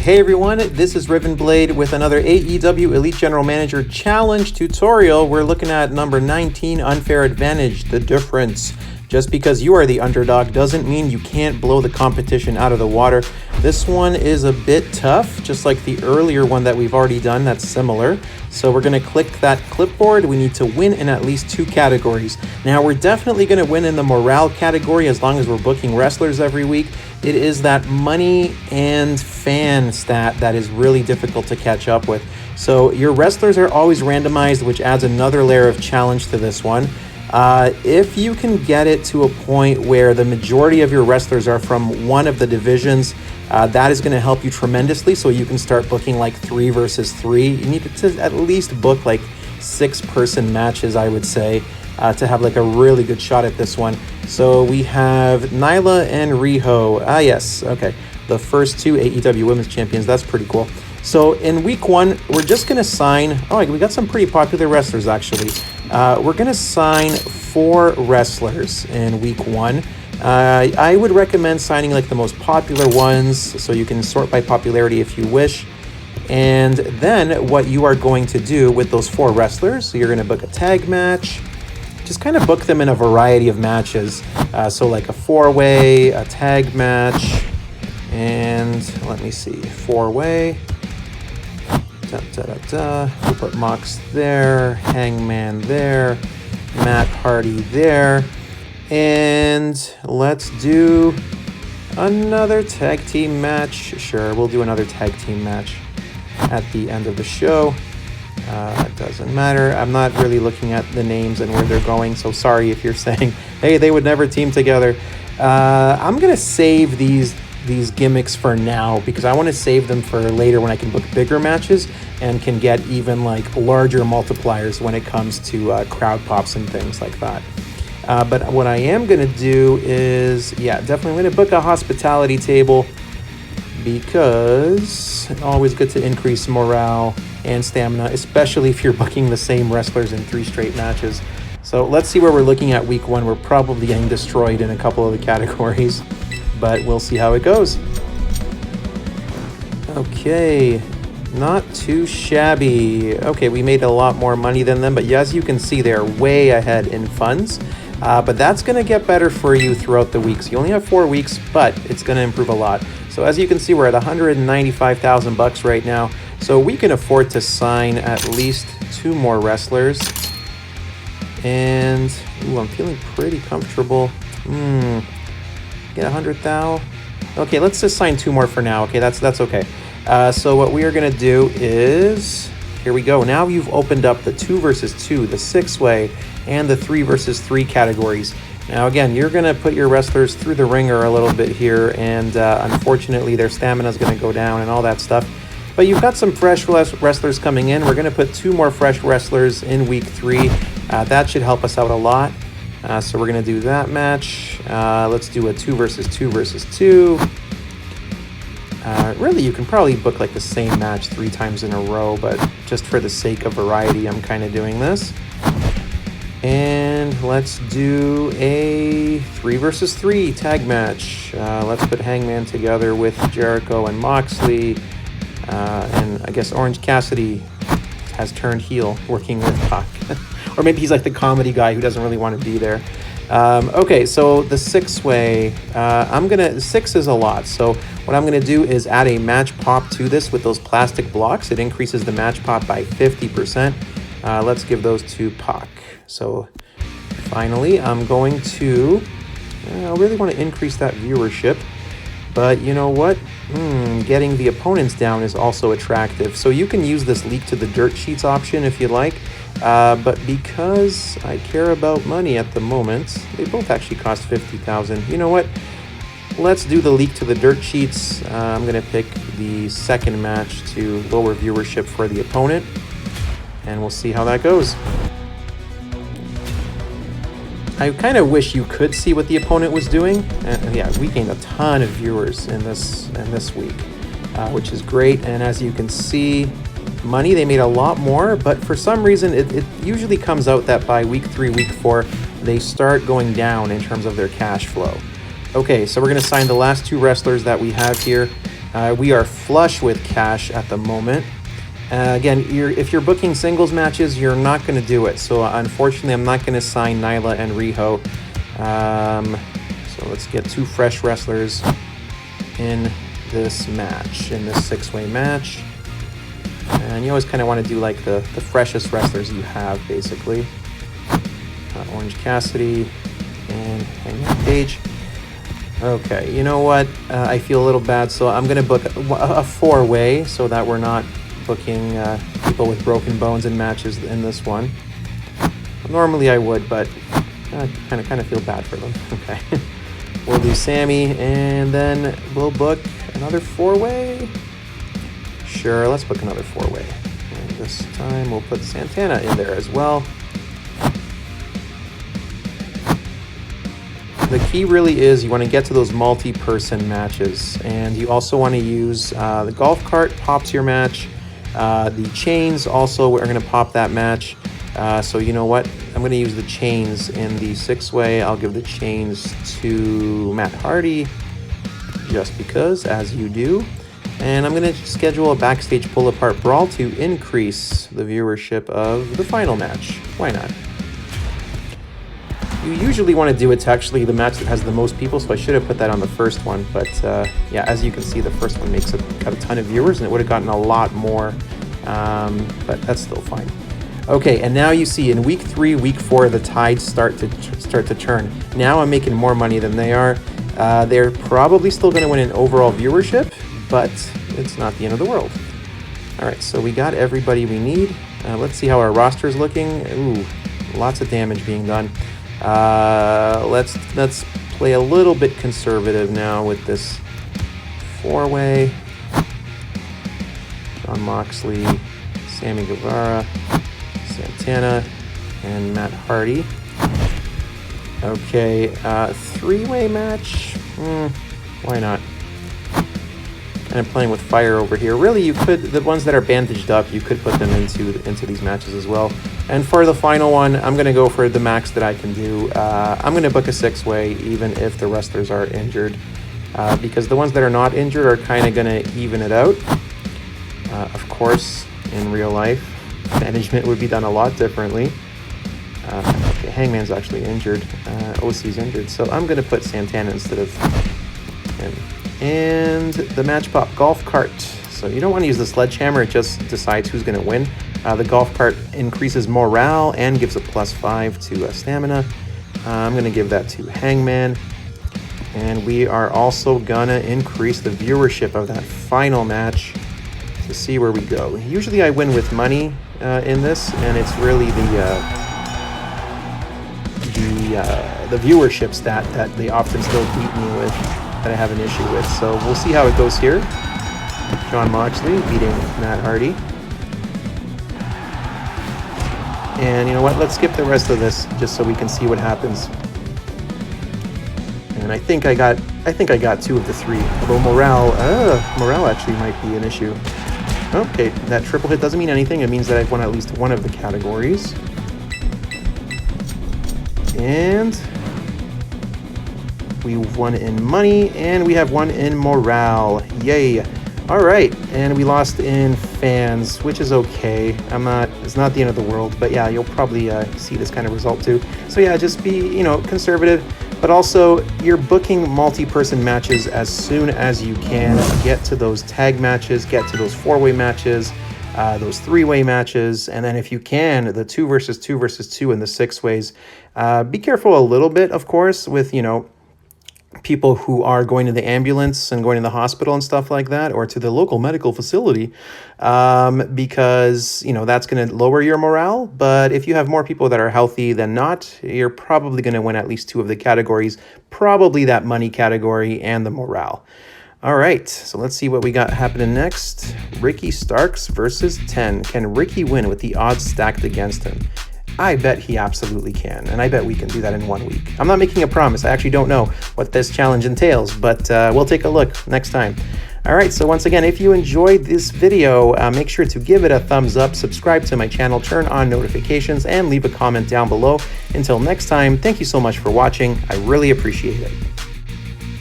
Hey everyone, this is Riven Blade with another AEW Elite General Manager Challenge tutorial. We're looking at number 19, Unfair Advantage, the difference. Just because you are the underdog doesn't mean you can't blow the competition out of the water. This one is a bit tough, just like the earlier one that we've already done that's similar. So we're going to click that clipboard. We need to win in at least 2 categories. Now we're definitely going to win in the morale category as long as we're booking wrestlers every week. It is that money and fan stat that is really difficult to catch up with. So your wrestlers are always randomized, which adds another layer of challenge to this one. If you can get it to a point where the majority of your wrestlers are from one of the divisions, that is going to help you tremendously, so you can start booking like 3 versus 3. You need to at least book like 6-person matches, I would say, to have like a really good shot at this one. So we have Nyla and Riho. Yes, okay. The first 2 AEW Women's Champions. That's pretty cool. So in week 1, we're just going to sign... Oh, we got some pretty popular wrestlers, actually. We're going to sign 4 wrestlers in week 1. I would recommend signing like the most popular ones, so you can sort by popularity if you wish. And then what you are going to do with those 4 wrestlers, so you're going to book a tag match. Just kind of book them in a variety of matches. So like a 4-way, a tag match, and let me see, 4-way. We'll put Mox there, Hangman there, Matt Hardy there, and let's do another tag team match. Sure, we'll do another tag team match at the end of the show. It doesn't matter. I'm not really looking at the names and where they're going, so sorry if you're saying, hey, they would never team together. I'm going to save these gimmicks for now because I want to save them for later when I can book bigger matches and can get even like larger multipliers when it comes to crowd pops and things like that. But what I am going to do is, definitely I'm going to book a hospitality table because it's always good to increase morale and stamina, especially if you're booking the same wrestlers in 3 straight matches. So let's see where we're looking at week 1. We're probably getting destroyed in a couple of the categories, but we'll see how it goes. Okay, not too shabby. Okay, we made a lot more money than them, but as you can see, they're way ahead in funds. But that's going to get better for you throughout the weeks. You only have 4 weeks, but it's going to improve a lot. So as you can see, we're at $195,000 right now. So we can afford to sign at least 2 more wrestlers. And I'm feeling pretty comfortable. Get 100,000. Okay, let's just sign 2 more for now. Okay, that's okay. So what we are going to do is, here we go. Now you've opened up the 2 versus 2, the 6-way, and the 3 versus 3 categories. Now again, you're going to put your wrestlers through the ringer a little bit here, and unfortunately their stamina is going to go down and all that stuff. But you've got some fresh wrestlers coming in. We're going to put 2 more fresh wrestlers in week 3. That should help us out a lot. So we're going to do that match. Let's do a 2 versus 2 versus 2. Really, you can probably book like the same match 3 times in a row, but just for the sake of variety, I'm kind of doing this. And let's do a 3 versus 3 tag match. Let's put Hangman together with Jericho and Moxley. And I guess Orange Cassidy has turned heel working with Pac. Or maybe he's like the comedy guy who doesn't really want to be there. Okay, so the 6-way, 6 is a lot. So what I'm going to do is add a match pop to this with those plastic blocks. It increases the match pop by 50%. Let's give those to Pac. So finally, I'm going to, I really want to increase that viewership. But you know what? Getting the opponents down is also attractive. So you can use this leak to the dirt sheets option if you like. But because I care about money at the moment, they both actually cost 50,000. You know what? Let's do the leak to the dirt sheets. I'm going to pick the 2nd match to lower viewership for the opponent. And we'll see how that goes. I kind of wish you could see what the opponent was doing. We gained a ton of viewers in this week, which is great. And as you can see, money, they made a lot more, but for some reason, it usually comes out that by week 3, week 4, they start going down in terms of their cash flow. Okay, so we're going to sign the last 2 wrestlers that we have here. We are flush with cash at the moment. Again, if you're booking singles matches, you're not going to do it. So unfortunately, I'm not going to sign Nyla and Riho. So let's get 2 fresh wrestlers in this match, in this 6-way match. And you always kind of want to do like the freshest wrestlers you have, basically. Orange Cassidy and Hangman Page. Okay, you know what? I feel a little bad, so I'm going to book a 4-way so that we're not booking people with broken bones in matches in this one. Normally I would, but I kind of feel bad for them. Okay. We'll do Sammy, and then we'll book another 4-way. Sure, let's book another 4-way. And this time we'll put Santana in there as well. The key really is you want to get to those multi-person matches, and you also want to use the golf cart pops your match. The chains also are going to pop that match. So you know what? I'm going to use the chains in the 6-way. I'll give the chains to Matt Hardy, just because, as you do. And I'm going to schedule a backstage pull-apart brawl to increase the viewership of the final match. Why not? You usually want to do it to actually the match that has the most people, so I should have put that on the first one. But yeah, as you can see, the first one got a ton of viewers, and it would have gotten a lot more, but that's still fine. Okay, and now you see in week 3, week 4, the tides start to turn. Now I'm making more money than they are. They're probably still going to win in overall viewership, but it's not the end of the world. All right, so we got everybody we need. Let's see how our roster is looking. Ooh, lots of damage being done. Let's play a little bit conservative now with this 4-way. Jon Moxley, Sammy Guevara, Santana, and Matt Hardy. Okay, 3-way match. Why not? Kind of playing with fire over here. Really, you could, the ones that are bandaged up, you could put them into these matches as well. And for the final one, I'm going to go for the max that I can do. I'm going to book a 6-way, even if the wrestlers are injured, because the ones that are not injured are kind of going to even it out. Of course, in real life, management would be done a lot differently. Okay, Hangman's actually injured. OC's injured, so I'm going to put Santana instead of him. And the match pop golf cart. So you don't want to use the sledgehammer, it just decides who's going to win. The golf cart increases morale and gives a +5 to stamina. I'm going to give that to Hangman. And we are also going to increase the viewership of that final match to see where we go. Usually I win with money in this, and it's really the viewership stat that they often still beat me with, that I have an issue with. So we'll see how it goes here. Jon Moxley beating Matt Hardy. And you know what? Let's skip the rest of this just so we can see what happens. And I think I got 2 of the 3. Although morale actually might be an issue. Okay, that triple hit doesn't mean anything. It means that I've won at least one of the categories. And we've won in money, and we have won in morale. Yay. All right, and we lost in fans, which is okay. It's not the end of the world, but yeah, you'll probably see this kind of result too. So yeah, just be, conservative, but also you're booking multi-person matches as soon as you can. Get to those tag matches, get to those 4-way matches, those 3-way matches, and then if you can, the 2 versus 2 versus 2 and the 6-ways. Be careful a little bit, of course, with, people who are going to the ambulance and going to the hospital and stuff like that, or to the local medical facility, because, that's going to lower your morale. But if you have more people that are healthy than not, you're probably going to win at least 2 of the categories, probably that money category and the morale. All right, so let's see what we got happening next. Ricky Starks versus 10. Can Ricky win with the odds stacked against him? I bet he absolutely can, and I bet we can do that in 1 week. I'm not making a promise. I actually don't know what this challenge entails, but we'll take a look next time. All right, so once again, if you enjoyed this video, make sure to give it a thumbs up, subscribe to my channel, turn on notifications, and leave a comment down below. Until next time, thank you so much for watching. I really appreciate it.